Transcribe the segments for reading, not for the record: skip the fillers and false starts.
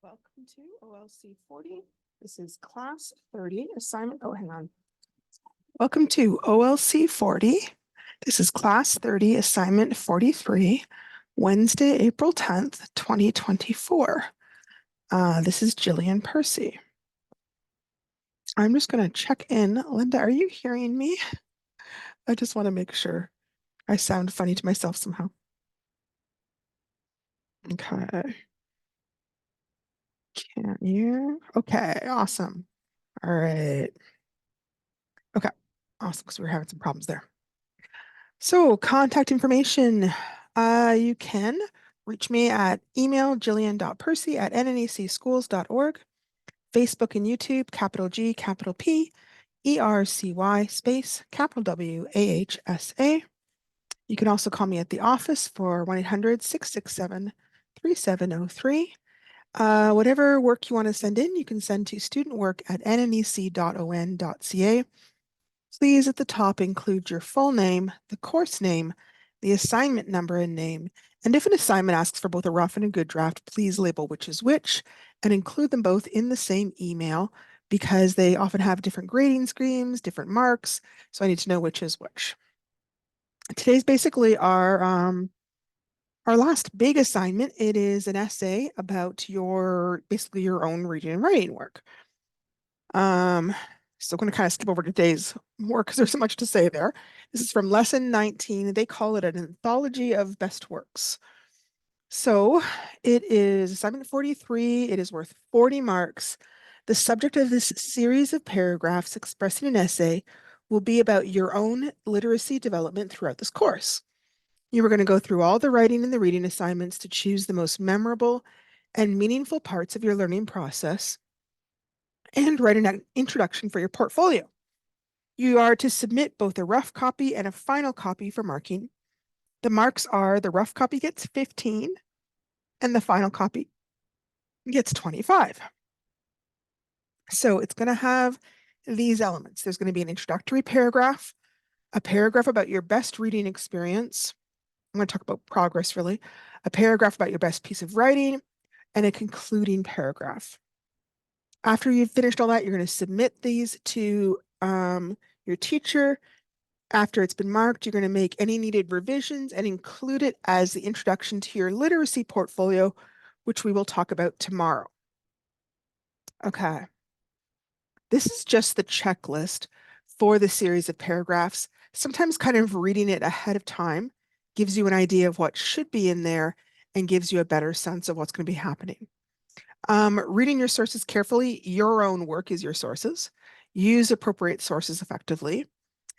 Welcome to OLC 40. This is class 30 assignment. Oh, hang on. Welcome to OLC 40. This is class 30 assignment 43, Wednesday, April 10th, 2024. This is Jillian Percy. I'm just going to check in. Linda, are you hearing me? I just want to make sure I sound funny to myself somehow. Okay. Can you? Okay, awesome. All right. Okay, awesome, because we were having some problems there. So contact information, you can reach me at email jillian.percy@nnecschools.org, Facebook and YouTube, capital G, capital P, ERCY space, capital W, AHSA. You can also call me at the office for 1-800-667-3703. Whatever work you want to send in, you can send to studentwork@nnec.on.ca. Please at the top include your full name, the course name, the assignment number and name, and if an assignment asks for both a rough and a good draft, please label which is which and include them both in the same email because they often have different grading schemes, different marks, so I need to know which is which. Today's basically our last big assignment. It is an essay about basically your own reading and writing work. So I'm going to kind of skip over today's work because there's so much to say there. This is from lesson 19. They call it an anthology of best works. So it is assignment 43. It is worth 40 marks. The subject of this series of paragraphs expressing an essay will be about your own literacy development throughout this course. You are going to go through all the writing and the reading assignments to choose the most memorable and meaningful parts of your learning process and write an introduction for your portfolio. You are to submit both a rough copy and a final copy for marking. The marks are the rough copy gets 15 and the final copy gets 25. So it's going to have these elements. There's going to be an introductory paragraph, a paragraph about your best reading experience. I'm going to talk about progress really, a paragraph about your best piece of writing, and a concluding paragraph. After you've finished all that, you're going to submit these to your teacher. After it's been marked, you're going to make any needed revisions and include it as the introduction to your literacy portfolio, which we will talk about tomorrow. Okay. This is just the checklist for the series of paragraphs. Sometimes kind of reading it ahead of time gives you an idea of what should be in there and gives you a better sense of what's going to be happening. Reading your sources carefully. Your own work is your sources. Use appropriate sources effectively.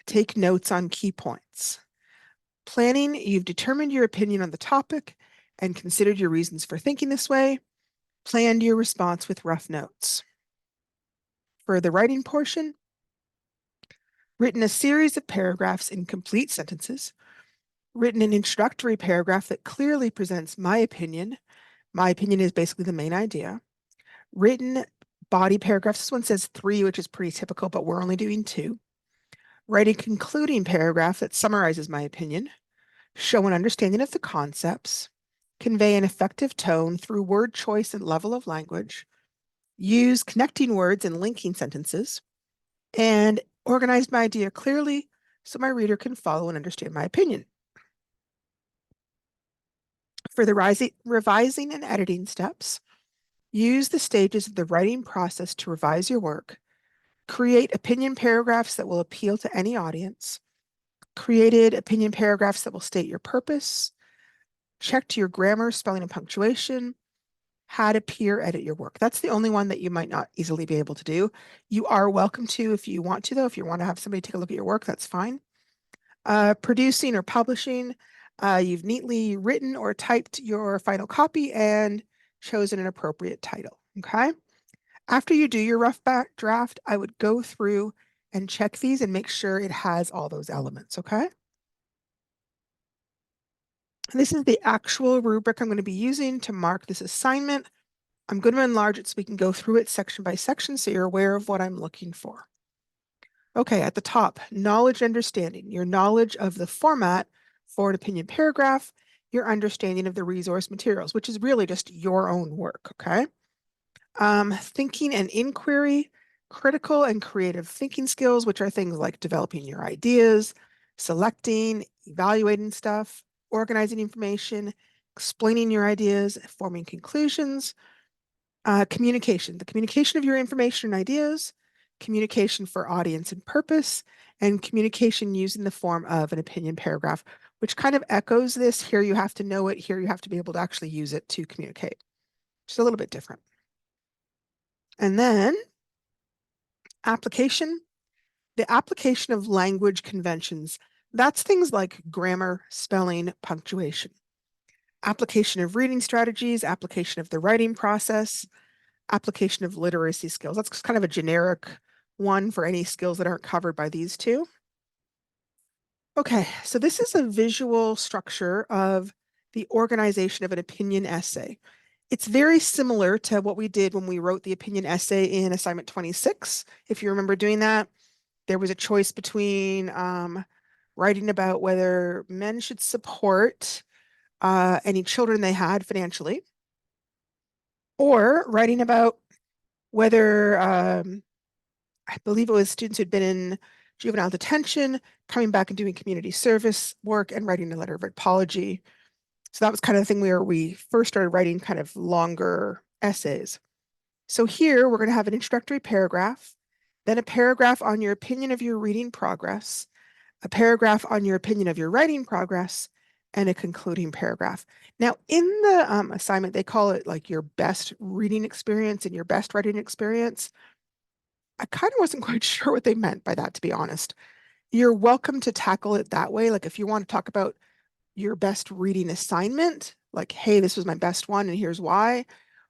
Take notes on key points. Planning, you've determined your opinion on the topic and considered your reasons for thinking this way. Planned your response with rough notes. For the writing portion, written a series of paragraphs in complete sentences. Written an introductory paragraph that clearly presents my opinion. My opinion is basically the main idea. Written body paragraphs. This one says 3, which is pretty typical, but we're only doing 2. Write a concluding paragraph that summarizes my opinion. Show an understanding of the concepts. Convey an effective tone through word choice and level of language. Use connecting words and linking sentences. And organize my idea clearly so my reader can follow and understand my opinion. For the revising and editing steps, use the stages of the writing process to revise your work. Create opinion paragraphs that will appeal to any audience. Created opinion paragraphs that will state your purpose. Checked your grammar, spelling, and punctuation. Had a peer edit your work. That's the only one that you might not easily be able to do. You are welcome to if you want to, though. If you want to have somebody take a look at your work, that's fine. Producing or publishing, you've neatly written or typed your final copy and chosen an appropriate title, okay? After you do your rough draft, I would go through and check these and make sure it has all those elements, okay? And this is the actual rubric I'm going to be using to mark this assignment. I'm going to enlarge it so we can go through it section by section so you're aware of what I'm looking for. Okay, at the top, knowledge and understanding, your knowledge of the format for an opinion paragraph, your understanding of the resource materials, which is really just your own work, okay? Thinking and inquiry, critical and creative thinking skills, which are things like developing your ideas, selecting, evaluating stuff, organizing information, explaining your ideas, forming conclusions. Communication, the communication of your information and ideas, communication for audience and purpose, and communication used in the form of an opinion paragraph, which kind of echoes this. Here you have to know it. Here you have to be able to actually use it to communicate. Just a little bit different. And then application, the application of language conventions. That's things like grammar, spelling, punctuation. Application of reading strategies, application of the writing process, application of literacy skills. That's kind of a generic one for any skills that aren't covered by these two. Okay, so this is a visual structure of the organization of an opinion essay. It's very similar to what we did when we wrote the opinion essay in assignment 26. If you remember doing that, there was a choice between writing about whether men should support any children they had financially, or writing about whether I believe it was students who'd been in juvenile detention, coming back and doing community service work and writing a letter of apology. So that was kind of the thing where we first started writing kind of longer essays. So here we're going to have an introductory paragraph, then a paragraph on your opinion of your reading progress, a paragraph on your opinion of your writing progress, and a concluding paragraph. Now, in the assignment, they call it like your best reading experience and your best writing experience. I kind of wasn't quite sure what they meant by that, to be honest. You're welcome to tackle it that way. Like if you want to talk about your best reading assignment, like, hey, this was my best one and here's why,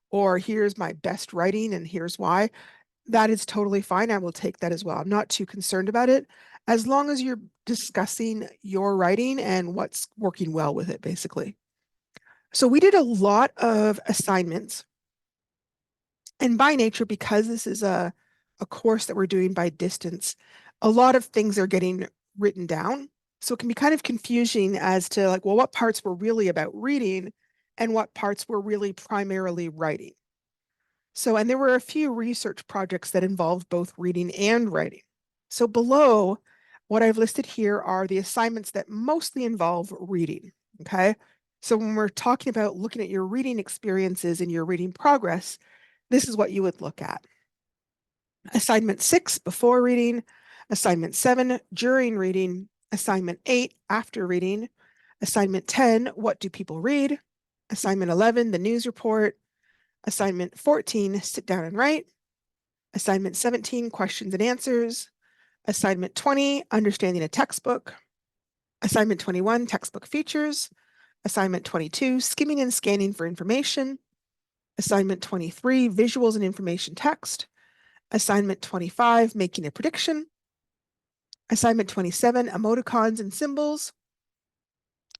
or here's my best writing and here's why, that is totally fine. I will take that as well. I'm not too concerned about it as long as you're discussing your writing and what's working well with it, basically. So we did a lot of assignments. And by nature, because this is a course that we're doing by distance, a lot of things are getting written down. So it can be kind of confusing as to like, well, what parts were really about reading and what parts were really primarily writing. So, and there were a few research projects that involved both reading and writing. So below, what I've listed here are the assignments that mostly involve reading, okay? So when we're talking about looking at your reading experiences and your reading progress, this is what you would look at. Assignment 6, before reading. Assignment 7, during reading. Assignment 8, after reading. Assignment 10, what do people read? Assignment 11, the news report. Assignment 14, sit down and write. Assignment 17, questions and answers. Assignment 20, understanding a textbook. Assignment 21, textbook features. Assignment 22, skimming and scanning for information. Assignment 23, visuals and information text. Assignment 25, making a prediction. Assignment 27, emoticons and symbols.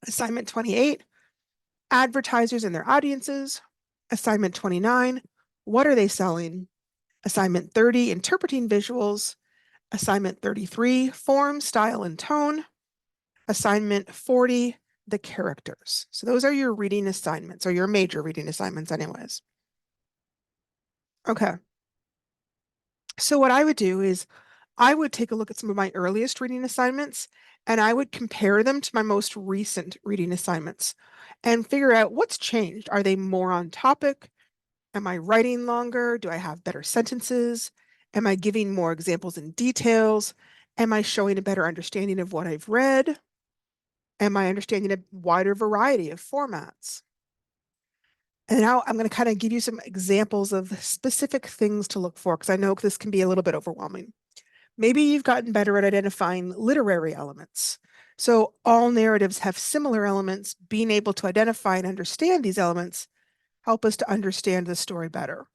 Assignment 28, advertisers and their audiences. Assignment 29, what are they selling? Assignment 30, interpreting visuals. Assignment 33, form, style, and tone. Assignment 40, the characters. So those are your reading assignments, or your major reading assignments anyways. Okay. So what I would do is I would take a look at some of my earliest reading assignments and I would compare them to my most recent reading assignments and figure out what's changed. Are they more on topic? Am I writing longer? Do I have better sentences? Am I giving more examples and details? Am I showing a better understanding of what I've read? Am I understanding a wider variety of formats? And now I'm going to kind of give you some examples of specific things to look for because I know this can be a little bit overwhelming. Maybe you've gotten better at identifying literary elements. So all narratives have similar elements. Being able to identify and understand these elements help us to understand the story better.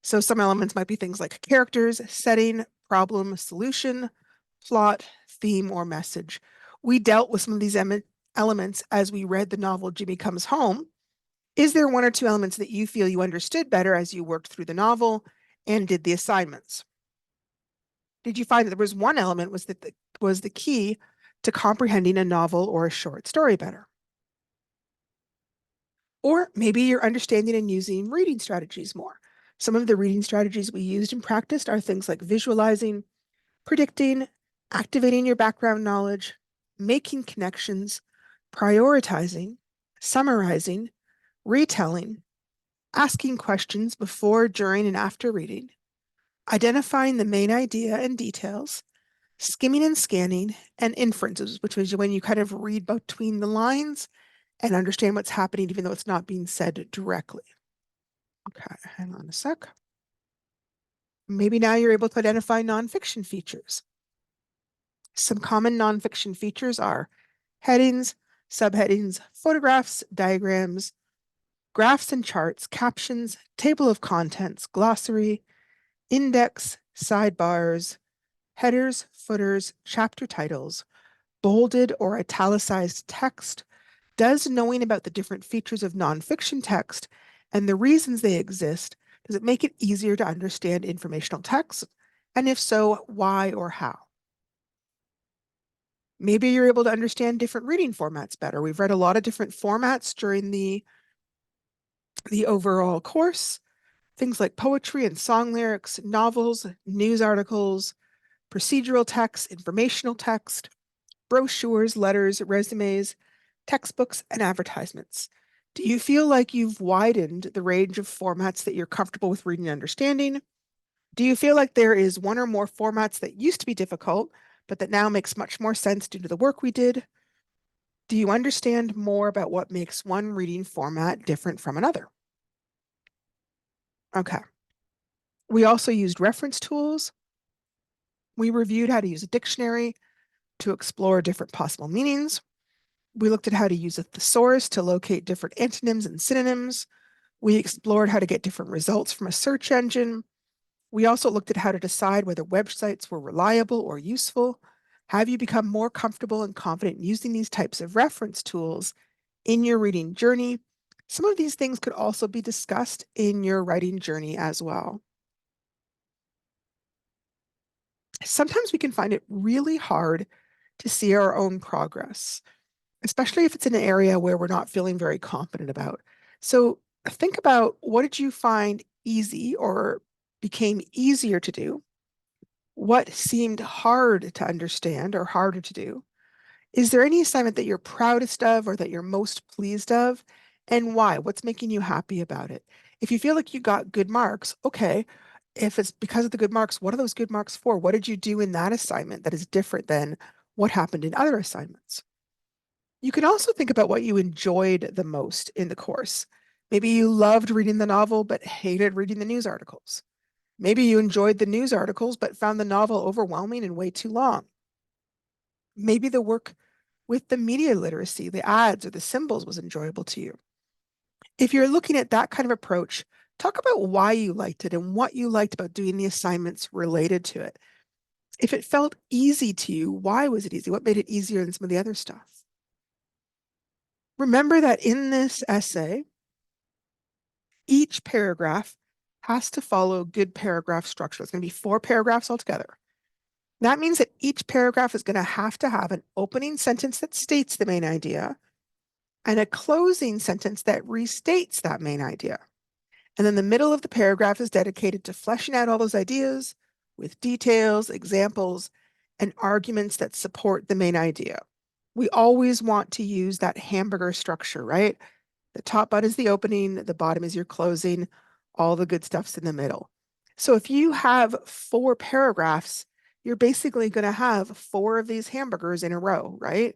So some elements might be things like characters, setting, problem, solution, plot, theme, or message. We dealt with some of these elements as we read the novel Jimmy Comes Home. Is there one or two elements that you feel you understood better as you worked through the novel and did the assignments? Did you find that there was one element was the key to comprehending a novel or a short story better? Or maybe you're understanding and using reading strategies more. Some of the reading strategies we used and practiced are things like visualizing, predicting, activating your background knowledge, making connections, prioritizing, summarizing, retelling, asking questions before, during, and after reading, identifying the main idea and details, skimming and scanning, and inferences, which is when you kind of read between the lines and understand what's happening, even though it's not being said directly. Okay, hang on a sec. Maybe now you're able to identify nonfiction features. Some common nonfiction features are headings, subheadings, photographs, diagrams, graphs and charts, captions, table of contents, glossary, index, sidebars, headers, footers, chapter titles, bolded or italicized text. Does knowing about the different features of nonfiction text and the reasons they exist, does it make it easier to understand informational text? And if so, why or how? Maybe you're able to understand different reading formats better. We've read a lot of different formats during the overall course, things like poetry and song lyrics, novels, news articles, procedural text, informational text, brochures, letters, resumes, textbooks, and advertisements. Do you feel like you've widened the range of formats that you're comfortable with reading and understanding? Do you feel like there is one or more formats that used to be difficult, but that now makes much more sense due to the work we did? Do you understand more about what makes one reading format different from another? Okay. We also used reference tools. We reviewed how to use a dictionary to explore different possible meanings. We looked at how to use a thesaurus to locate different antonyms and synonyms. We explored how to get different results from a search engine. We also looked at how to decide whether websites were reliable or useful. Have you become more comfortable and confident using these types of reference tools in your reading journey? Some of these things could also be discussed in your writing journey as well. Sometimes we can find it really hard to see our own progress, especially if it's in an area where we're not feeling very confident about. So think about, what did you find easy or became easier to do? What seemed hard to understand or harder to do? Is there any assignment that you're proudest of or that you're most pleased of? And why? What's making you happy about it? If you feel like you got good marks, okay. If it's because of the good marks, what are those good marks for? What did you do in that assignment that is different than what happened in other assignments? You can also think about what you enjoyed the most in the course. Maybe you loved reading the novel but hated reading the news articles. Maybe you enjoyed the news articles but found the novel overwhelming and way too long. Maybe the work with the media literacy, the ads or the symbols was enjoyable to you. If you're looking at that kind of approach, talk about why you liked it and what you liked about doing the assignments related to it. If it felt easy to you, why was it easy? What made it easier than some of the other stuff? Remember that in this essay, each paragraph has to follow good paragraph structure. It's going to be 4 paragraphs altogether. That means that each paragraph is going to have an opening sentence that states the main idea and a closing sentence that restates that main idea. And then the middle of the paragraph is dedicated to fleshing out all those ideas with details, examples, and arguments that support the main idea. We always want to use that hamburger structure, right? The top button is the opening, the bottom is your closing, all the good stuff's in the middle. So if you have 4 paragraphs, you're basically going to have 4 of these hamburgers in a row, right?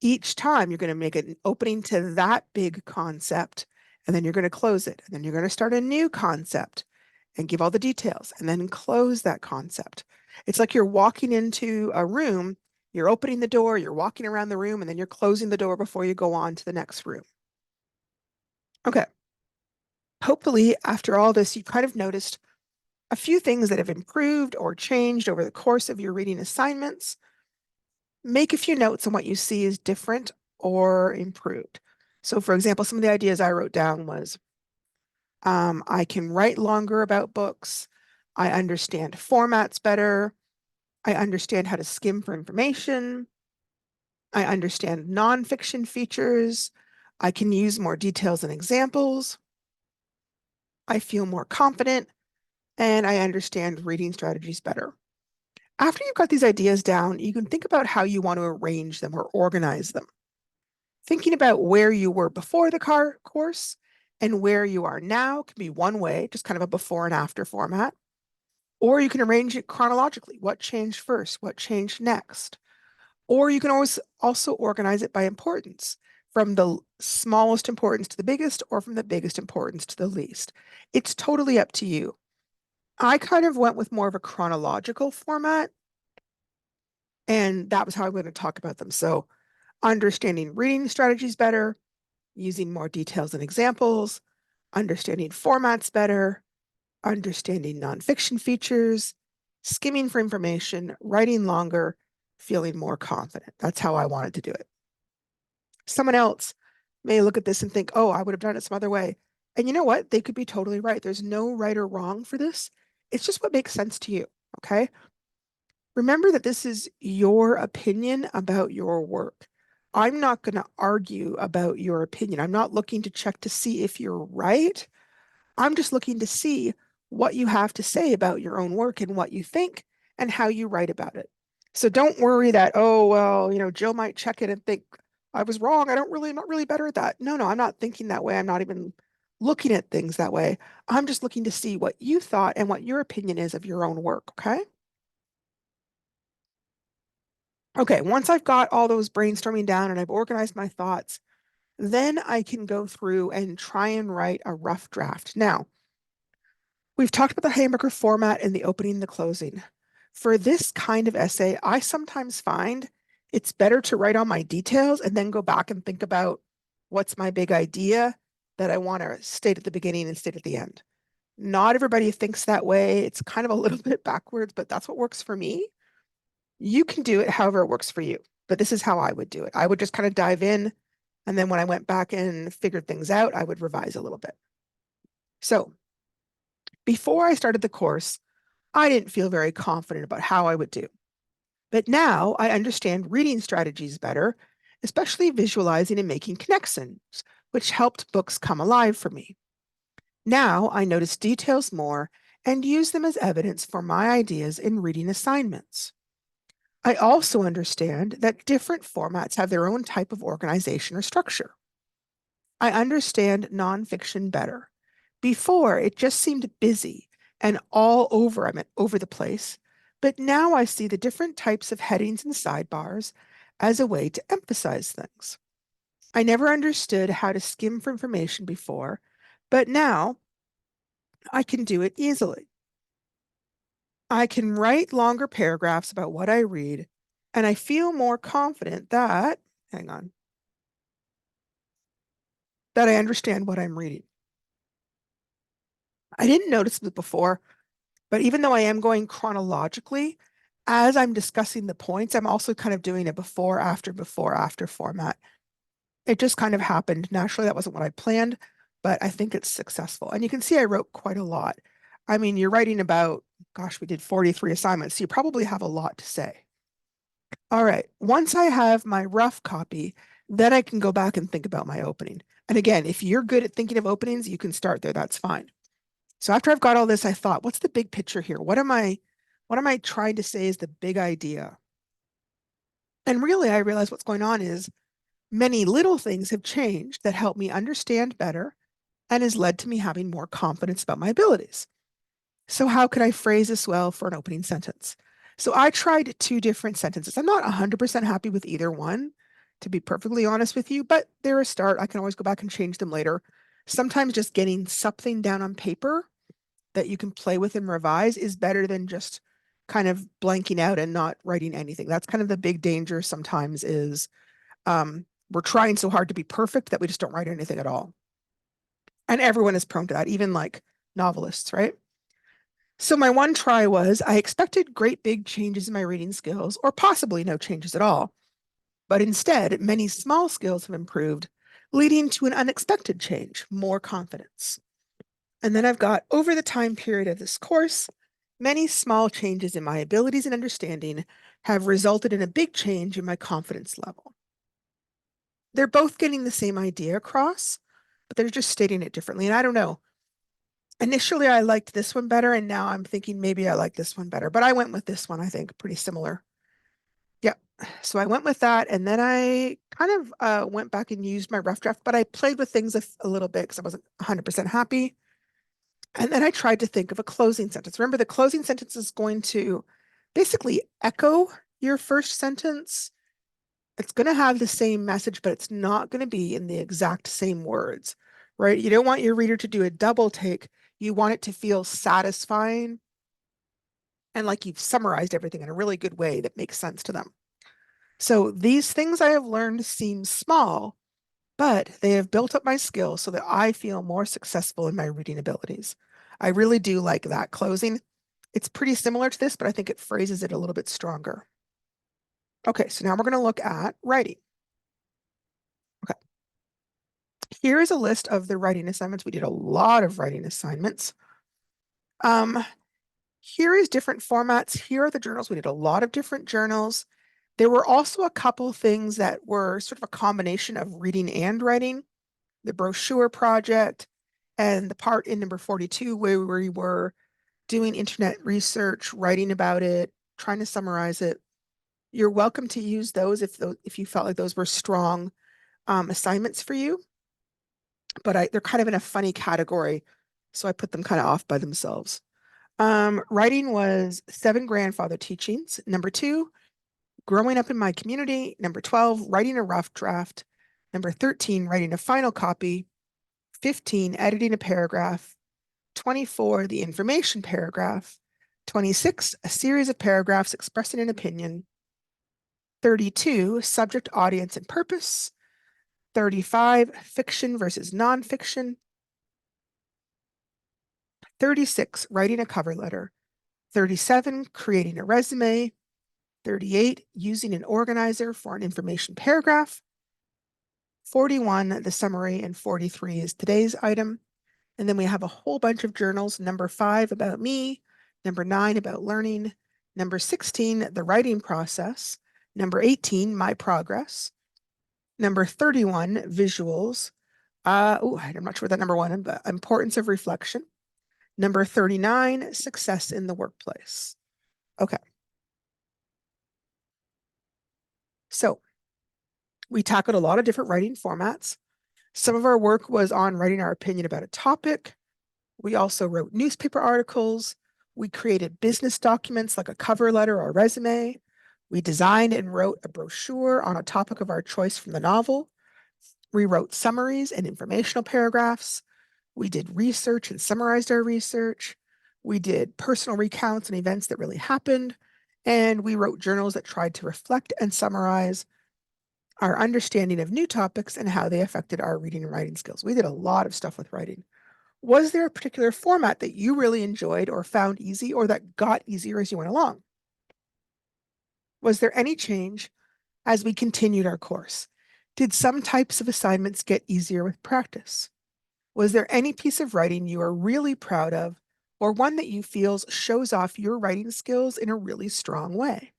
Each time you're going to make an opening to that big concept, and then you're going to close it, and then you're going to start a new concept and give all the details, and then close that concept. It's like you're walking into a room, you're opening the door, you're walking around the room, and then you're closing the door before you go on to the next room. Okay. Hopefully, after all this, you kind of noticed a few things that have improved or changed over the course of your reading assignments. Make a few notes on what you see is different or improved. So for example, some of the ideas I wrote down was, I can write longer about books. I understand formats better. I understand how to skim for information. I understand nonfiction features. I can use more details and examples. I feel more confident, and I understand reading strategies better. After you've got these ideas down, you can think about how you want to arrange them or organize them. Thinking about where you were before the course and where you are now can be one way, just kind of a before and after format. Or you can arrange it chronologically. What changed first? What changed next? Or you can always also organize it by importance, from the smallest importance to the biggest, or from the biggest importance to the least. It's totally up to you. I kind of went with more of a chronological format, and that was how I'm going to talk about them. So, understanding reading strategies better, using more details and examples, understanding formats better, understanding nonfiction features, skimming for information, writing longer, feeling more confident. That's how I wanted to do it. Someone else may look at this and think, oh, I would have done it some other way. And you know what? They could be totally right. There's no right or wrong for this. It's just what makes sense to you. Okay. Remember that this is your opinion about your work. I'm not going to argue about your opinion. I'm not looking to check to see if you're right. I'm just looking to see what you have to say about your own work and what you think and how you write about it. So don't worry that, oh, well, Jill might check it and think I was wrong. I'm not really better at that. No, I'm not thinking that way. I'm not even looking at things that way. I'm just looking to see what you thought and what your opinion is of your own work. Okay. Okay. Once I've got all those brainstorming down and I've organized my thoughts, then I can go through and try and write a rough draft. Now, we've talked about the hamburger format in the opening and the closing. For this kind of essay, I sometimes find it's better to write all my details and then go back and think about what's my big idea that I want to state at the beginning and state at the end. Not everybody thinks that way. It's kind of a little bit backwards, but that's what works for me. You can do it however it works for you, but this is how I would do it. I would just kind of dive in, and then when I went back and figured things out, I would revise a little bit. So before I started the course, I didn't feel very confident about how I would do. But now I understand reading strategies better, especially visualizing and making connections, which helped books come alive for me. Now I notice details more and use them as evidence for my ideas in reading assignments. I also understand that different formats have their own type of organization or structure. I understand nonfiction better. Before, it just seemed busy and I meant over the place, but now I see the different types of headings and sidebars as a way to emphasize things. I never understood how to skim for information before, but now I can do it easily. I can write longer paragraphs about what I read, and I feel more confident hang on, that I understand what I'm reading. I didn't notice it before, but even though I am going chronologically, as I'm discussing the points, I'm also kind of doing a before, after format. It just kind of happened naturally. That wasn't what I planned, but I think it's successful. And you can see I wrote quite a lot. I mean, you're writing about, gosh, we did 43 assignments, so you probably have a lot to say. All right, once I have my rough copy, then I can go back and think about my opening. And again, if you're good at thinking of openings, you can start there. That's fine. So after I've got all this, I thought, what's the big picture here? What am I trying to say is the big idea? And really, I realized what's going on is many little things have changed that help me understand better and has led to me having more confidence about my abilities. So how could I phrase this well for an opening sentence? So I tried two different sentences. I'm not 100% happy with either one, to be perfectly honest with you, but they're a start. I can always go back and change them later. Sometimes just getting something down on paper that you can play with and revise is better than just kind of blanking out and not writing anything. That's kind of the big danger sometimes is we're trying so hard to be perfect that we just don't write anything at all. And everyone is prone to that, even like novelists, right? So my one try was I expected great big changes in my reading skills, or possibly no changes at all. But instead, many small skills have improved, leading to an unexpected change, more confidence. And then I've got over the time period of this course, many small changes in my abilities and understanding have resulted in a big change in my confidence level. They're both getting the same idea across, but they're just stating it differently. And I don't know, Initially, I liked this one better, and now I'm thinking maybe I like this one better, but I went with this one, I think, pretty similar. Yep. So I went with that, and then I kind of went back and used my rough draft, but I played with things a little bit because I wasn't 100% happy. And then I tried to think of a closing sentence. Remember, the closing sentence is going to basically echo your first sentence. It's going to have the same message, but it's not going to be in the exact same words, right? You don't want your reader to do a double take. You want it to feel satisfying and like you've summarized everything in a really good way that makes sense to them. So these things I have learned seem small, but they have built up my skills so that I feel more successful in my reading abilities. I really do like that closing. It's pretty similar to this, but I think it phrases it a little bit stronger. Okay, so now we're going to look at writing. Okay, here is a list of the writing assignments. We did a lot of writing assignments. Here is different formats. Here are the journals. We did a lot of different journals. There were also a couple things that were sort of a combination of reading and writing. The brochure project and the part in number 42 where we were doing internet research, writing about it, trying to summarize it. You're welcome to use those if you felt like those were strong assignments for you, but they're kind of in a funny category, so I put them kind of off by themselves. Writing was 7 grandfather teachings. Number 2, growing up in my community. Number 12, writing a rough draft. Number 13, writing a final copy. 15, editing a paragraph. 24, the information paragraph. 26, a series of paragraphs expressing an opinion. 32, subject, audience, and purpose. 35, fiction versus nonfiction. 36, writing a cover letter. 37, creating a resume. 38, using an organizer for an information paragraph. 41, the summary, and 43 is today's item. And then we have a whole bunch of journals. Number 5, about me. Number 9, about learning. Number 16, the writing process. Number 18, my progress. Number 31, visuals. I'm not sure what that number 1 is, but importance of reflection. Number 39, success in the workplace. Okay. So we tackled a lot of different writing formats. Some of our work was on writing our opinion about a topic. We also wrote newspaper articles. We created business documents like a cover letter or resume. We designed and wrote a brochure on a topic of our choice from the novel. We wrote summaries and informational paragraphs. We did research and summarized our research. We did personal recounts and events that really happened. And we wrote journals that tried to reflect and summarize our understanding of new topics and how they affected our reading and writing skills. We did a lot of stuff with writing. Was there a particular format that you really enjoyed or found easy or that got easier as you went along? Was there any change as we continued our course? Did some types of assignments get easier with practice? Was there any piece of writing you are really proud of or one that you feel shows off your writing skills in a really strong way?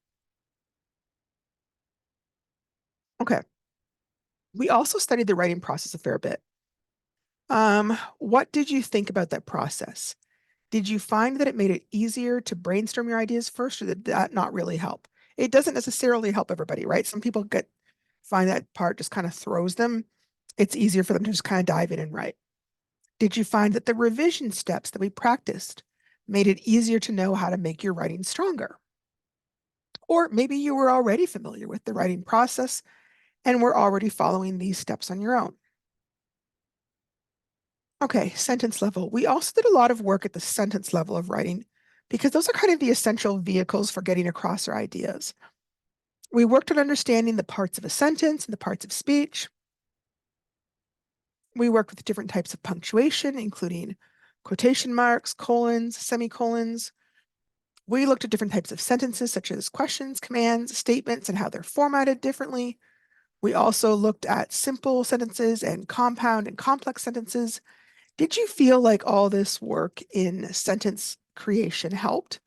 Okay. We also studied the writing process a fair bit. What did you think about that process? Did you find that it made it easier to brainstorm your ideas first, or did that not really help? It doesn't necessarily help everybody, right? Some people find that part just kind of throws them. It's easier for them to just kind of dive in and write. Did you find that the revision steps that we practiced made it easier to know how to make your writing stronger? Or maybe you were already familiar with the writing process and were already following these steps on your own. Okay, sentence level. We also did a lot of work at the sentence level of writing because those are kind of the essential vehicles for getting across our ideas. We worked on understanding the parts of a sentence and the parts of speech. We worked with different types of punctuation, including quotation marks, colons, semicolons. We looked at different types of sentences, such as questions, commands, statements, and how they're formatted differently. We also looked at simple sentences and compound and complex sentences. Did you feel like all this work in sentence creation helped?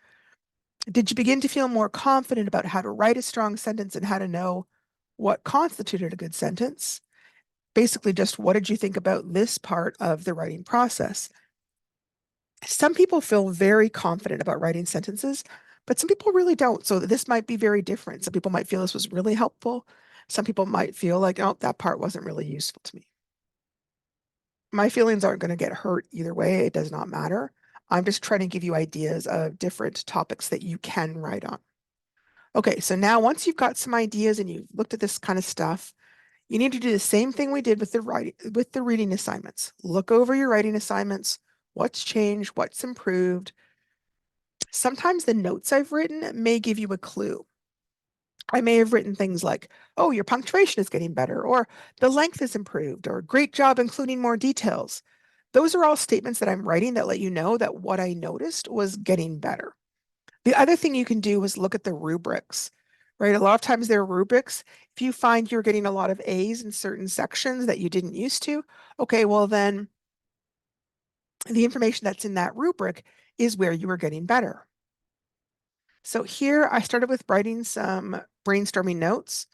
Did you begin to feel more confident about how to write a strong sentence and how to know what constituted a good sentence? Basically, just what did you think about this part of the writing process? Some people feel very confident about writing sentences, but some people really don't. So this might be very different. Some people might feel this was really helpful. Some people might feel like, oh, that part wasn't really useful to me. My feelings aren't going to get hurt either way. It does not matter. I'm just trying to give you ideas of different topics that you can write on. Okay, so now once you've got some ideas and you've looked at this kind of stuff, you need to do the same thing we did with the reading assignments. Look over your writing assignments, what's changed, what's improved. Sometimes the notes I've written may give you a clue. I may have written things like, oh, your punctuation is getting better, or the length is improved, or great job including more details. Those are all statements that I'm writing that let you know that what I noticed was getting better. The other thing you can do is look at the rubrics, right? A lot of times there are rubrics. If you find you're getting a lot of A's in certain sections that you didn't used to, okay, well then the information that's in that rubric is where you were getting better. So here I started with writing some brainstorming notes.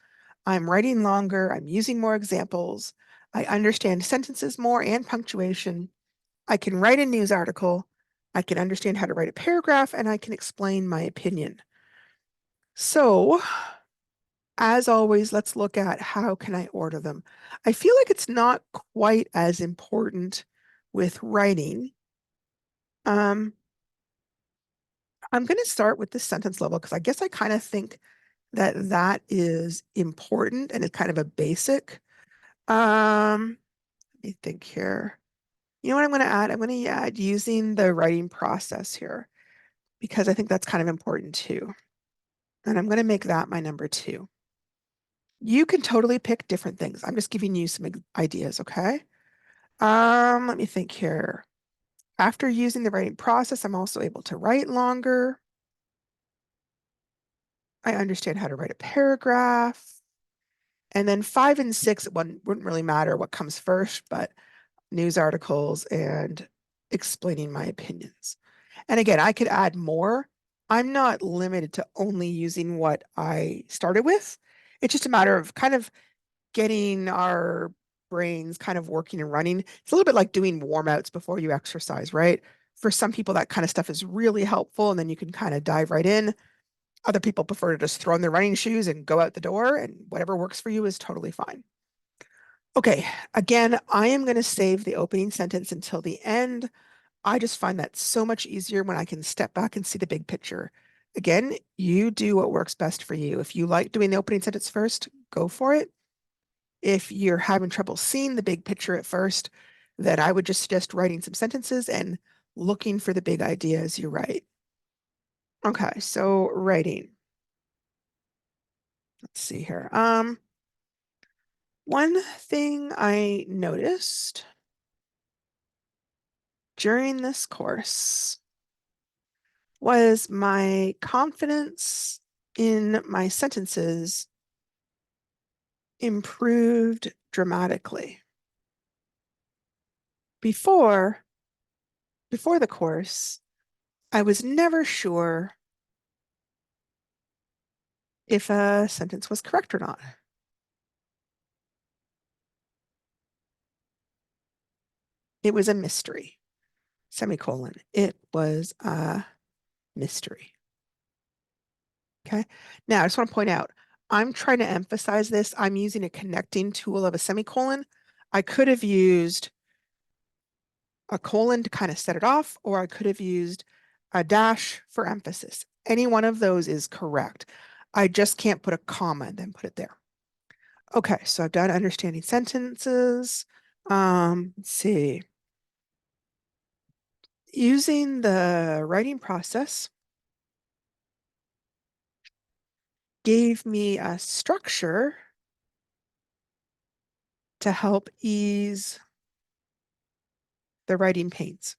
I'm writing longer, I'm using more examples. I understand sentences more and punctuation. I can write a news article. I can understand how to write a paragraph, and I can explain my opinion. So, as always, let's look at how can I order them. I feel like it's not quite as important with writing. I'm going to start with the sentence level because I guess I kind of think that that is important and it's kind of a basic. Let me think here. You know what I'm going to add? I'm going to add using the writing process here because I think that's kind of important too. And I'm going to make that my number 2. You can totally pick different things. I'm just giving you some ideas, okay? Let me think here. After using the writing process, I'm also able to write longer. I understand how to write a paragraph. And then 5 and 6, it wouldn't really matter what comes first, but news articles and explaining my opinions. And again, I could add more. I'm not limited to only using what I started with. It's just a matter of kind of getting our brains kind of working and running. It's a little bit like doing warm outs before you exercise, right? For some people, that kind of stuff is really helpful, and then you can kind of dive right in. Other people prefer to just throw on their running shoes and go out the door, and whatever works for you is totally fine. Okay, again, I am going to save the opening sentence until the end. I just find that so much easier when I can step back and see the big picture. Again, you do what works best for you. If you like doing the opening sentence first, go for it. If you're having trouble seeing the big picture at first, then I would just suggest writing some sentences and looking for the big idea as you write. Okay, so writing. Let's see here. One thing I noticed during this course was my confidence in my sentences improved dramatically. Before the course, I was never sure if a sentence was correct or not. It was a mystery, semicolon. It was a mystery. Okay. Now, I just want to point out, I'm trying to emphasize this. I'm using a connecting tool of a semicolon. I could have used a colon to kind of set it off, or I could have used a dash for emphasis. Any one of those is correct. I just can't put a comma and then put it there. Okay, so I've done understanding sentences. Let's see. Using the writing process gave me a structure to help ease the writing pains.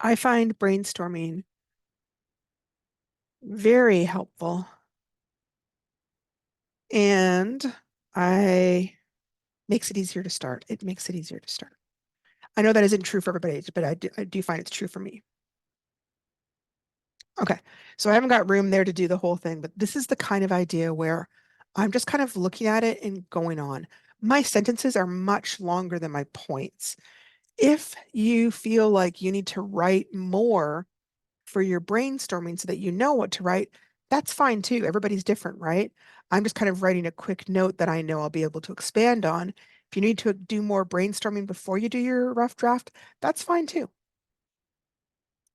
I find brainstorming very helpful, and I makes it easier to start. It makes it easier to start. I know that isn't true for everybody, but I do find it's true for me. Okay, so I haven't got room there to do the whole thing, but this is the kind of idea where I'm just kind of looking at it and going on. My sentences are much longer than my points. If you feel like you need to write more for your brainstorming so that you know what to write, that's fine too. Everybody's different, right? I'm just kind of writing a quick note that I know I'll be able to expand on. If you need to do more brainstorming before you do your rough draft, that's fine too.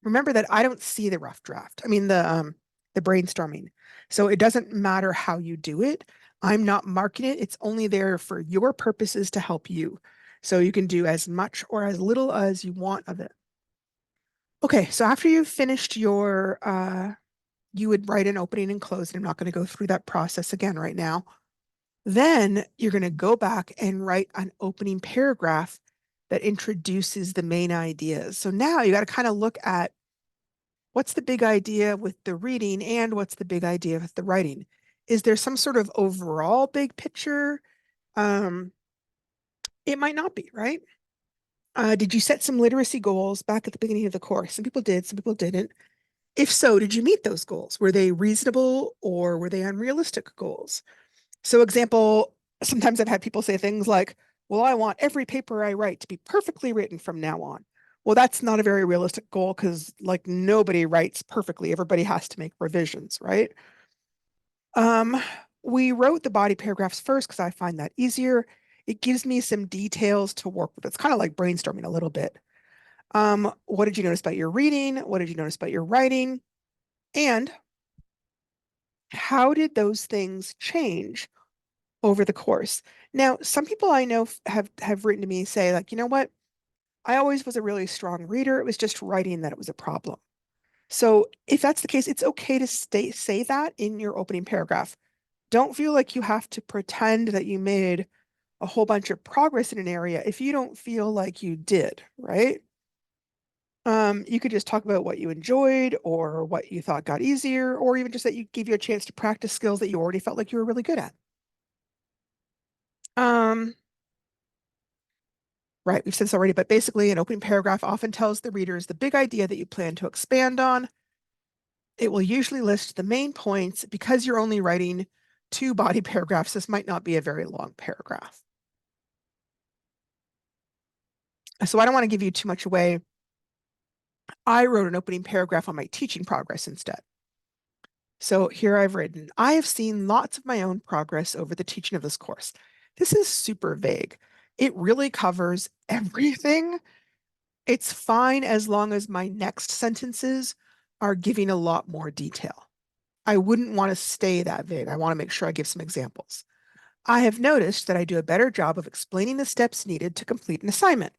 Remember that I don't see the rough draft. I mean the brainstorming. So it doesn't matter how you do it. I'm not marking it. It's only there for your purposes to help you. So you can do as much or as little as you want of it. Okay, so after you've finished your you would write an opening and closing. I'm not going to go through that process again right now. Then you're going to go back and write an opening paragraph that introduces the main ideas. So now you got to kind of look at what's the big idea with the reading and what's the big idea with the writing. Is there some sort of overall big picture? Um, it might not be, right? Did you set some literacy goals back at the beginning of the course? Some people did, some people didn't. If so, did you meet those goals? Were they reasonable or were they unrealistic goals? So, example, sometimes I've had people say things like, well, I want every paper I write to be perfectly written from now on. Well, that's not a very realistic goal because, like, nobody writes perfectly. Everybody has to make revisions, right? Um, we wrote the body paragraphs first because I find that easier. It gives me some details to work with. It's kind of like brainstorming a little bit. What did you notice about your reading? What did you notice about your writing? And how did those things change over the course? Now, some people I know have written to me say like, you know what? I always was a really strong reader. It was just writing that it was a problem. So if that's the case, it's okay to say that in your opening paragraph. Don't feel like you have to pretend that you made a whole bunch of progress in an area if you don't feel like you did, right? You could just talk about what you enjoyed or what you thought got easier, or even just that you gave you a chance to practice skills that you already felt like you were really good at. Um, right, we've said this already, but basically an opening paragraph often tells the readers the big idea that you plan to expand on. It will usually list the main points. Because you're only writing 2 body paragraphs, this might not be a very long paragraph. So I don't want to give you too much away. I wrote an opening paragraph on my teaching progress instead. So here I've written, I have seen lots of my own progress over the teaching of this course. This is super vague. It really covers everything. It's fine as long as my next sentences are giving a lot more detail. I wouldn't want to stay that vague. I want to make sure I give some examples. I have noticed that I do a better job of explaining the steps needed to complete an assignment.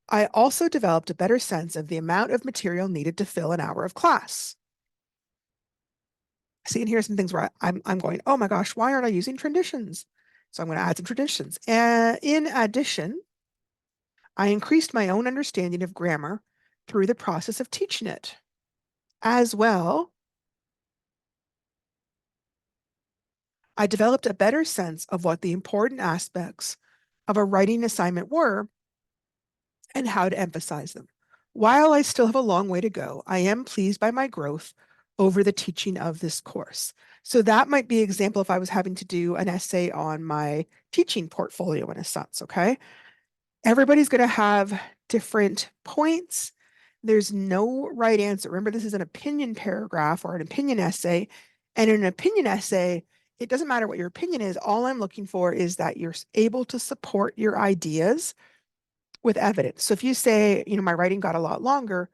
I also developed a better sense of the amount of material needed to fill an hour of class. See, and here's some things where I'm going, oh my gosh, why aren't I using traditions? So I'm going to add some traditions. In addition, I increased my own understanding of grammar through the process of teaching it. As well, I developed a better sense of what the important aspects of a writing assignment were and how to emphasize them. While I still have a long way to go, I am pleased by my growth over the teaching of this course. So that might be an example if I was having to do an essay on my teaching portfolio in a sense, okay? Everybody's going to have different points. There's no right answer. Remember, this is an opinion paragraph or an opinion essay. And in an opinion essay, it doesn't matter what your opinion is. All I'm looking for is that you're able to support your ideas with evidence. So if you say, you know, my writing got a lot longer,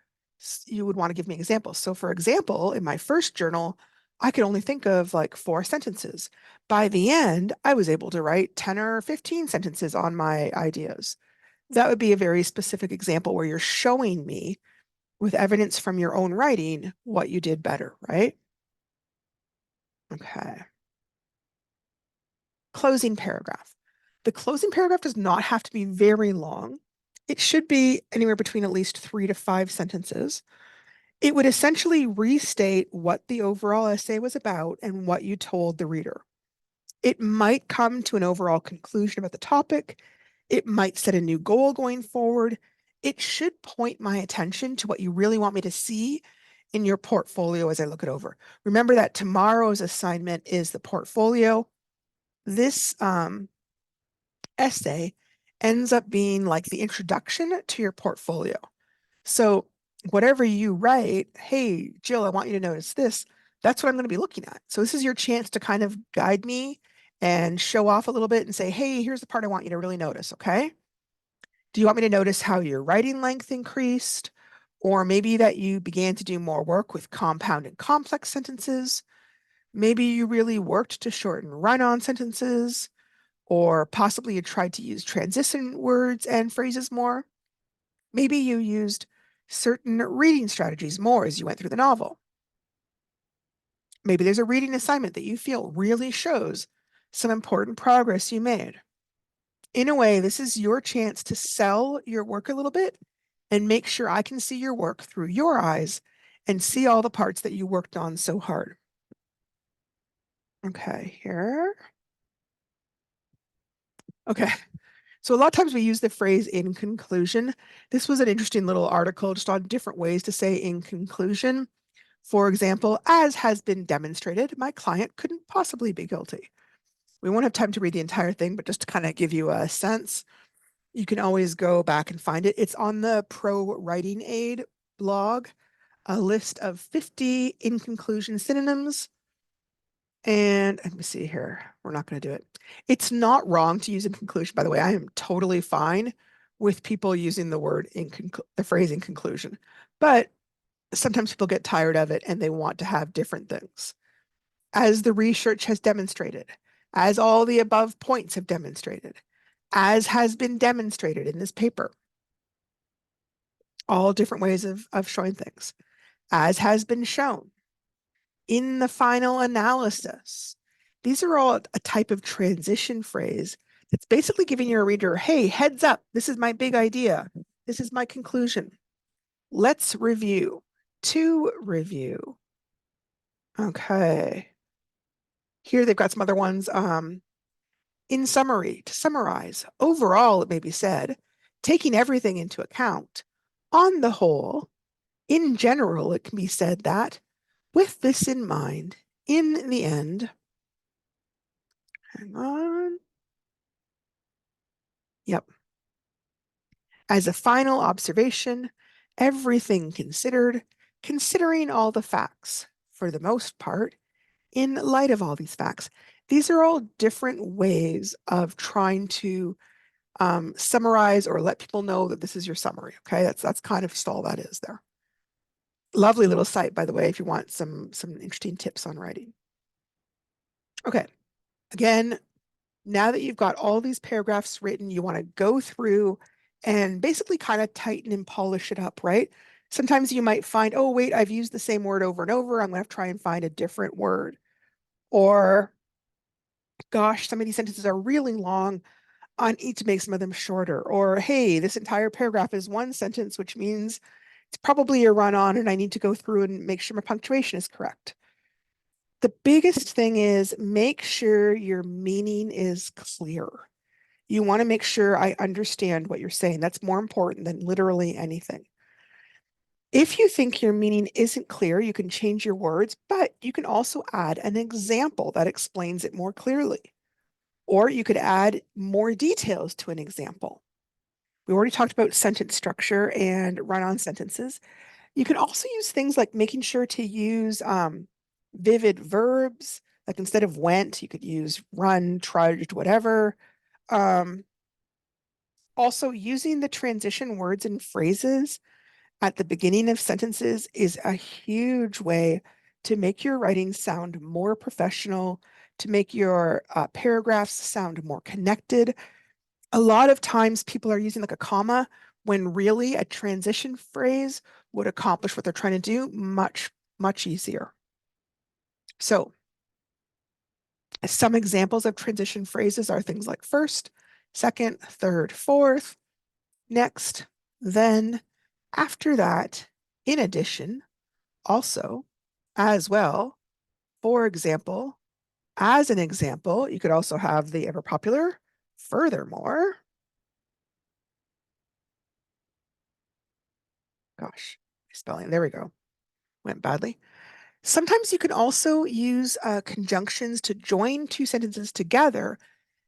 you would want to give me examples. So for example, in my first journal, I could only think of like 4 sentences. By the end, I was able to write 10 or 15 sentences on my ideas. That would be a very specific example where you're showing me with evidence from your own writing what you did better, right? Okay. Closing paragraph. The closing paragraph does not have to be very long. It should be anywhere between at least 3 to 5 sentences. It would essentially restate what the overall essay was about and what you told the reader. It might come to an overall conclusion about the topic. It might set a new goal going forward. It should point my attention to what you really want me to see in your portfolio as I look it over. Remember that tomorrow's assignment is the portfolio. This essay ends up being like the introduction to your portfolio. So whatever you write, hey, Jill, I want you to notice this. That's what I'm going to be looking at. So this is your chance to kind of guide me and show off a little bit and say, hey, here's the part I want you to really notice, okay? Do you want me to notice how your writing length increased? Or maybe that you began to do more work with compound and complex sentences? Maybe you really worked to shorten run-on sentences, or possibly you tried to use transition words and phrases more. Maybe you used certain reading strategies more as you went through the novel. Maybe there's a reading assignment that you feel really shows some important progress you made. In a way, this is your chance to sell your work a little bit and make sure I can see your work through your eyes and see all the parts that you worked on so hard. Okay, here. Okay, so a lot of times we use the phrase in conclusion. This was an interesting little article just on different ways to say in conclusion. For example, as has been demonstrated, my client couldn't possibly be guilty. We won't have time to read the entire thing, but just to kind of give you a sense, you can always go back and find it. It's on the Pro Writing Aid blog, a list of 50 in conclusion synonyms. And let me see here. We're not going to do it. It's not wrong to use in conclusion, by the way. I am totally fine with people using the word the phrase in conclusion. But sometimes people get tired of it and they want to have different things. As the research has demonstrated, as all the above points have demonstrated, as has been demonstrated in this paper, all different ways of showing things, as has been shown in the final analysis. These are all a type of transition phrase that's basically giving your reader, hey, heads up, this is my big idea. This is my conclusion. Let's review. To review. Okay. Here they've got some other ones. In summary, to summarize, overall, it may be said, taking everything into account, on the whole, in general, it can be said that, with this in mind, in the end, hang on. Yep. As a final observation, everything considered, considering all the facts, for the most part, in light of all these facts. These are all different ways of trying to summarize or let people know that this is your summary. Okay, that's kind of just all that is there. Lovely little site, by the way, if you want some interesting tips on writing. Okay, again, now that you've got all these paragraphs written, you want to go through and basically kind of tighten and polish it up, right? Sometimes you might find, oh, wait, I've used the same word over and over. I'm going to try and find a different word. Or, gosh, some of these sentences are really long. I need to make some of them shorter. Or, hey, this entire paragraph is one sentence, which means it's probably a run on and I need to go through and make sure my punctuation is correct. The biggest thing is make sure your meaning is clear. You want to make sure I understand what you're saying. That's more important than literally anything. If you think your meaning isn't clear, you can change your words, but you can also add an example that explains it more clearly. Or you could add more details to an example. We already talked about sentence structure and run-on sentences. You can also use things like making sure to use vivid verbs. Like instead of went, you could use run, trudged, whatever. Also, using the transition words and phrases at the beginning of sentences is a huge way to make your writing sound more professional, to make your paragraphs sound more connected. A lot of times people are using like a comma when really a transition phrase would accomplish what they're trying to do much, much easier. So some examples of transition phrases are things like first, second, third, fourth, next, then, after that, in addition, also, as well, for example, as an example. You could also have the ever popular furthermore. Gosh, spelling, there we go. Went badly. Sometimes you can also use conjunctions to join two sentences together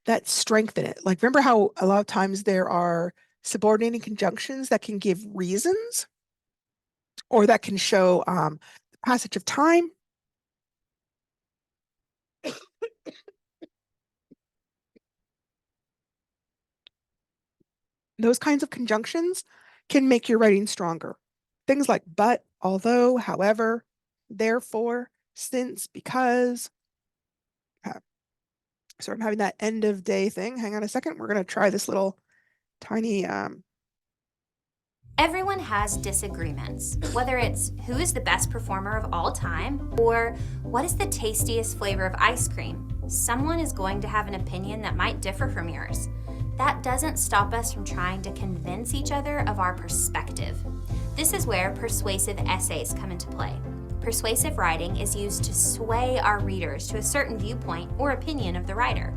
that strengthen it. Like, remember how a lot of times there are subordinating conjunctions that can give reasons or that can show the passage of time? Those kinds of conjunctions can make your writing stronger. Things like but, although, however, therefore, since, because. So I'm having that end of day thing. Hang on a second. We're going to try this little tiny. Everyone has disagreements, whether it's who is the best performer of all time or what is the tastiest flavor of ice cream. Someone is going to have an opinion that might differ from yours. That doesn't stop us from trying to convince each other of our perspective. This is where persuasive essays come into play. Persuasive writing is used to sway our readers to a certain viewpoint or opinion of the writer.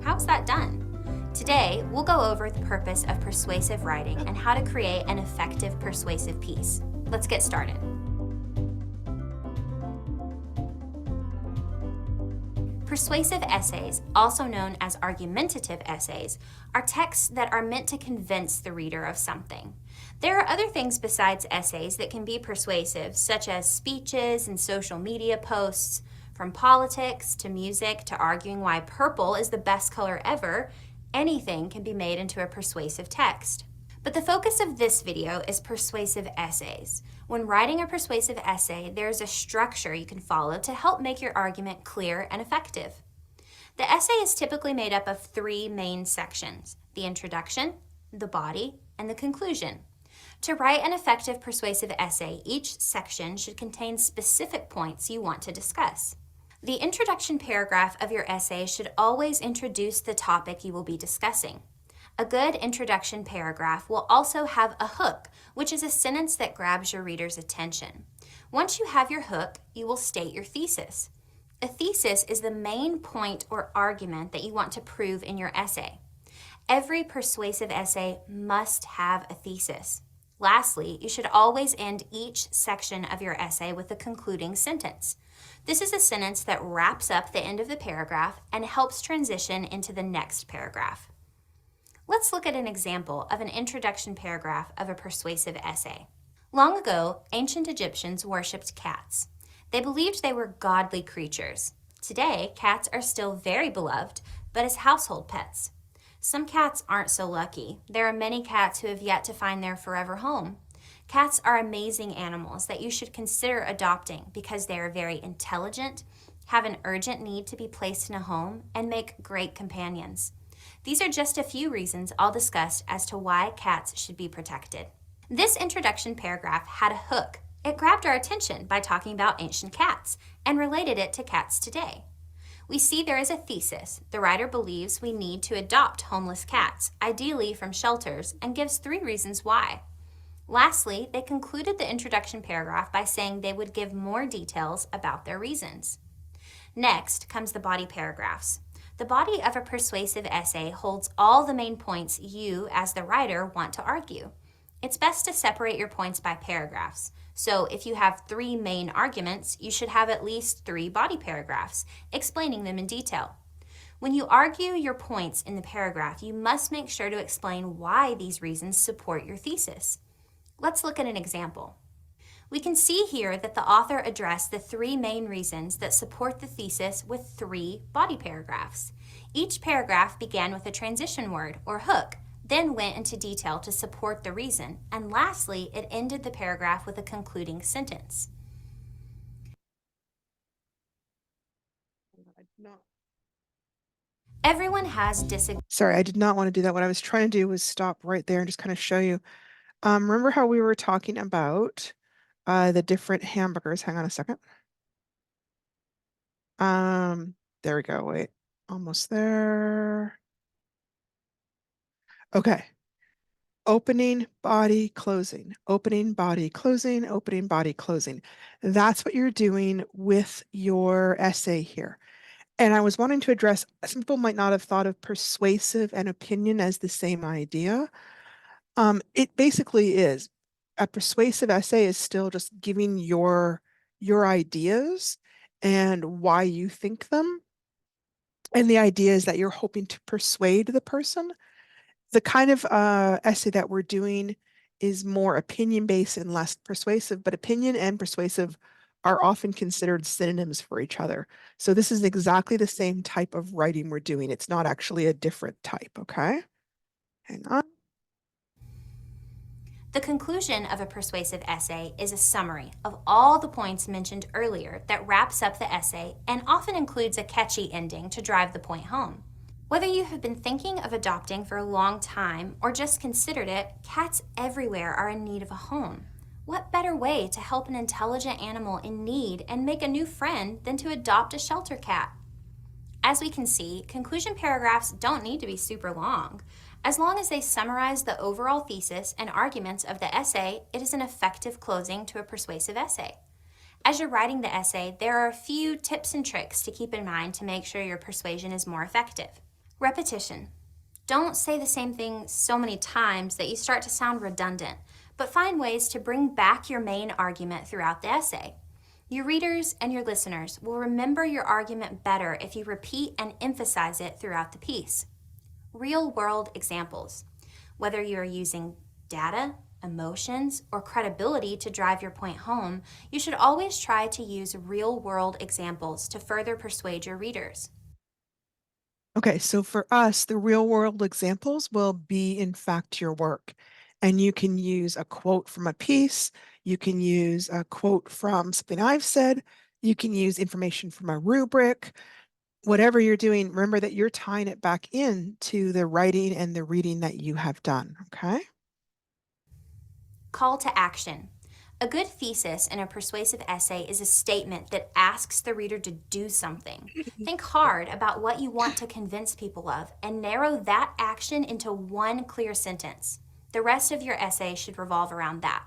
How's that done? Today, we'll go over the purpose of persuasive writing and how to create an effective persuasive piece. Let's get started. Persuasive essays, also known as argumentative essays, are texts that are meant to convince the reader of something. There are other things besides essays that can be persuasive, such as speeches and social media posts. From politics to music to arguing why purple is the best color ever, anything can be made into a persuasive text. But the focus of this video is persuasive essays. When writing a persuasive essay, there's a structure you can follow to help make your argument clear and effective. The essay is typically made up of 3 main sections: the introduction, the body, and the conclusion. To write an effective persuasive essay, each section should contain specific points you want to discuss. The introduction paragraph of your essay should always introduce the topic you will be discussing. A good introduction paragraph will also have a hook, which is a sentence that grabs your reader's attention. Once you have your hook, you will state your thesis. A thesis is the main point or argument that you want to prove in your essay. Every persuasive essay must have a thesis. Lastly, you should always end each section of your essay with a concluding sentence. This is a sentence that wraps up the end of the paragraph and helps transition into the next paragraph. Let's look at an example of an introduction paragraph of a persuasive essay. Long ago, ancient Egyptians worshipped cats. They believed they were godly creatures. Today, cats are still very beloved, but as household pets. Some cats aren't so lucky. There are many cats who have yet to find their forever home. Cats are amazing animals that you should consider adopting because they are very intelligent, have an urgent need to be placed in a home, and make great companions. These are just a few reasons I'll discuss as to why cats should be protected. This introduction paragraph had a hook. It grabbed our attention by talking about ancient cats and related it to cats today. We see there is a thesis. The writer believes we need to adopt homeless cats, ideally from shelters, and gives 3 reasons why. Lastly, they concluded the introduction paragraph by saying they would give more details about their reasons. Next comes the body paragraphs. The body of a persuasive essay holds all the main points you, as the writer, want to argue. It's best to separate your points by paragraphs. So if you have 3 main arguments, you should have at least 3 body paragraphs, explaining them in detail. When you argue your points in the paragraph, you must make sure to explain why these reasons support your thesis. Let's look at an example. We can see here that the author addressed the 3 main reasons that support the thesis with 3 body paragraphs. Each paragraph began with a transition word or hook, then went into detail to support the reason, and lastly, it ended the paragraph with a concluding sentence. Everyone has disagreements. Sorry, I did not want to do that. What I was trying to do was stop right there and just kind of show you. Remember how we were talking about the different hamburgers? Hang on a second. There we go. Wait, almost there. Okay. Opening, body, closing, opening, body, closing, opening, body, closing. That's what you're doing with your essay here. And I was wanting to address, some people might not have thought of persuasive and opinion as the same idea. It basically is. A persuasive essay is still just giving your ideas and why you think them. And the idea is that you're hoping to persuade the person. The kind of essay that we're doing is more opinion based and less persuasive, but opinion and persuasive are often considered synonyms for each other. So this is exactly the same type of writing we're doing. It's not actually a different type, okay? Hang on. The conclusion of a persuasive essay is a summary of all the points mentioned earlier that wraps up the essay and often includes a catchy ending to drive the point home. Whether you have been thinking of adopting for a long time or just considered it, cats everywhere are in need of a home. What better way to help an intelligent animal in need and make a new friend than to adopt a shelter cat? As we can see, conclusion paragraphs don't need to be super long. As long as they summarize the overall thesis and arguments of the essay, it is an effective closing to a persuasive essay. As you're writing the essay, there are a few tips and tricks to keep in mind to make sure your persuasion is more effective. Repetition. Don't say the same thing so many times that you start to sound redundant, but find ways to bring back your main argument throughout the essay. Your readers and your listeners will remember your argument better if you repeat and emphasize it throughout the piece. Real world examples. Whether you're using data, emotions, or credibility to drive your point home, you should always try to use real world examples to further persuade your readers. Okay, so for us, the real world examples will be, in fact, your work. And you can use a quote from a piece, you can use a quote from something I've said, you can use information from a rubric. Whatever you're doing, remember that you're tying it back in to the writing and the reading that you have done, okay? Call to action. A good thesis in a persuasive essay is a statement that asks the reader to do something. Think hard about what you want to convince people of and narrow that action into one clear sentence. The rest of your essay should revolve around that.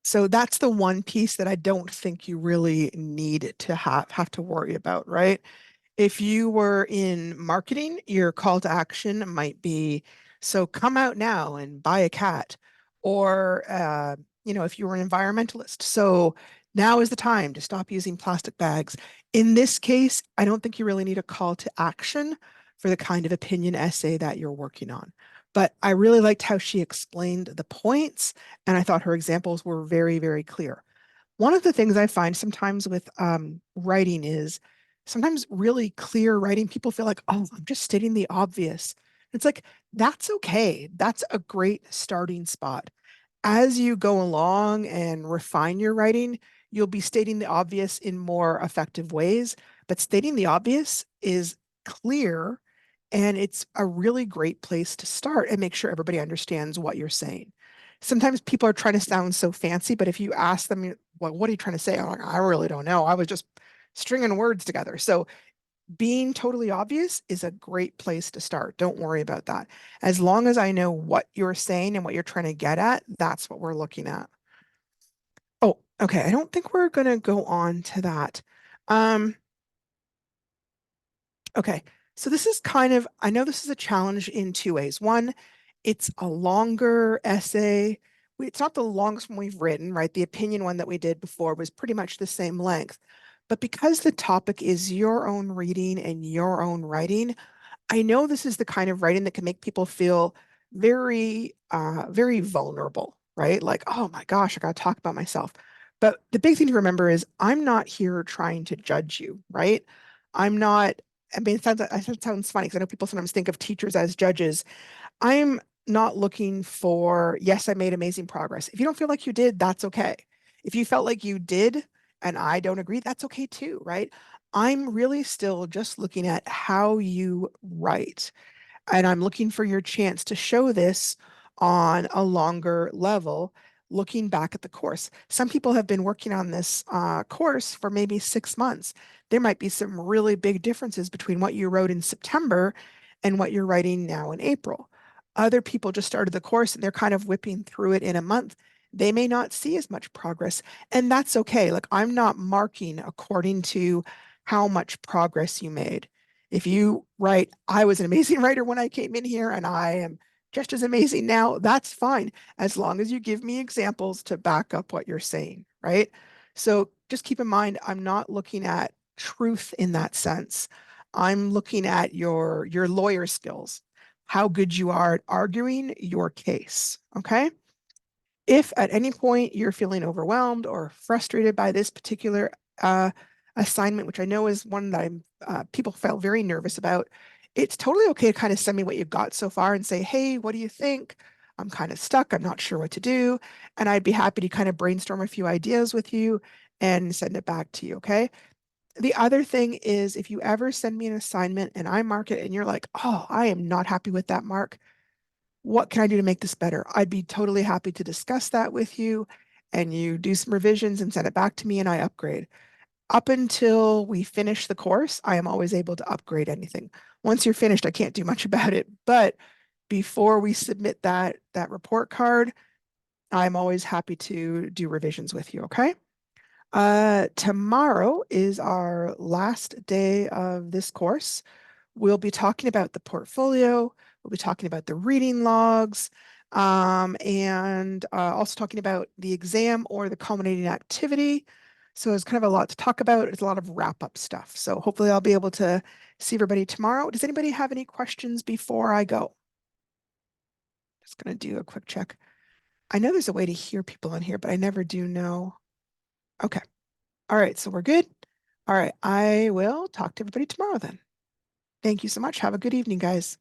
So that's the one piece that I don't think you really need to have to worry about, right? If you were in marketing, your call to action might be, so come out now and buy a cat. Or, if you were an environmentalist, so now is the time to stop using plastic bags. In this case, I don't think you really need a call to action for the kind of opinion essay that you're working on. But I really liked how she explained the points, and I thought her examples were very, very clear. One of the things I find sometimes with writing is sometimes really clear writing, people feel like, oh, I'm just stating the obvious. It's like, that's okay. That's a great starting spot. As you go along and refine your writing, you'll be stating the obvious in more effective ways. But stating the obvious is clear, and it's a really great place to start and make sure everybody understands what you're saying. Sometimes people are trying to sound so fancy, but if you ask them, well, what are you trying to say? I'm like, I really don't know. I was just stringing words together. So being totally obvious is a great place to start. Don't worry about that. As long as I know what you're saying and what you're trying to get at, that's what we're looking at. Oh, okay. I don't think we're going to go on to that. Um, okay. So this is kind of, I know this is a challenge in two ways. One, it's a longer essay. It's not the longest one we've written, right? The opinion one that we did before was pretty much the same length. But because the topic is your own reading and your own writing, I know this is the kind of writing that can make people feel very vulnerable, right? Like, oh my gosh, I got to talk about myself. But the big thing to remember is I'm not here trying to judge you, right? I'm not, I mean, it sounds funny because I know people sometimes think of teachers as judges. I'm not looking for, yes, I made amazing progress. If you don't feel like you did, that's okay. If you felt like you did and I don't agree, that's okay too, right? I'm really still just looking at how you write. And I'm looking for your chance to show this on a longer level, looking back at the course. Some people have been working on this course for maybe 6 months. There might be some really big differences between what you wrote in September and what you're writing now in April. Other people just started the course and they're kind of whipping through it in a month. They may not see as much progress, and that's okay. Like, I'm not marking according to how much progress you made. If you write, I was an amazing writer when I came in here and I am just as amazing now, that's fine, as long as you give me examples to back up what you're saying, right? So just keep in mind, I'm not looking at truth in that sense. I'm looking at your lawyer skills, how good you are at arguing your case. Okay. If at any point you're feeling overwhelmed or frustrated by this particular uh, assignment, which I know is one that people felt very nervous about, it's totally okay to kind of send me what you've got so far and say, hey, what do you think? I'm kind of stuck. I'm not sure what to do. And I'd be happy to kind of brainstorm a few ideas with you and send it back to you. Okay. The other thing is if you ever send me an assignment and I mark it and you're like, oh, I am not happy with that mark, what can I do to make this better? I'd be totally happy to discuss that with you and you do some revisions and send it back to me and I upgrade. Up until we finish the course, I am always able to upgrade anything. Once you're finished, I can't do much about it, but before we submit that report card, I'm always happy to do revisions with you, okay? Tomorrow is our last day of this course. We'll be talking about the portfolio. We'll be talking about the reading logs, and also talking about the exam or the culminating activity. So it's kind of a lot to talk about. It's a lot of wrap-up stuff. So hopefully I'll be able to see everybody tomorrow. Does anybody have any questions before I go? Just going to do a quick check. I know there's a way to hear people in here, but I never do know. Okay. All right. So we're good. All right. I will talk to everybody tomorrow then. Thank you so much. Have a good evening, guys.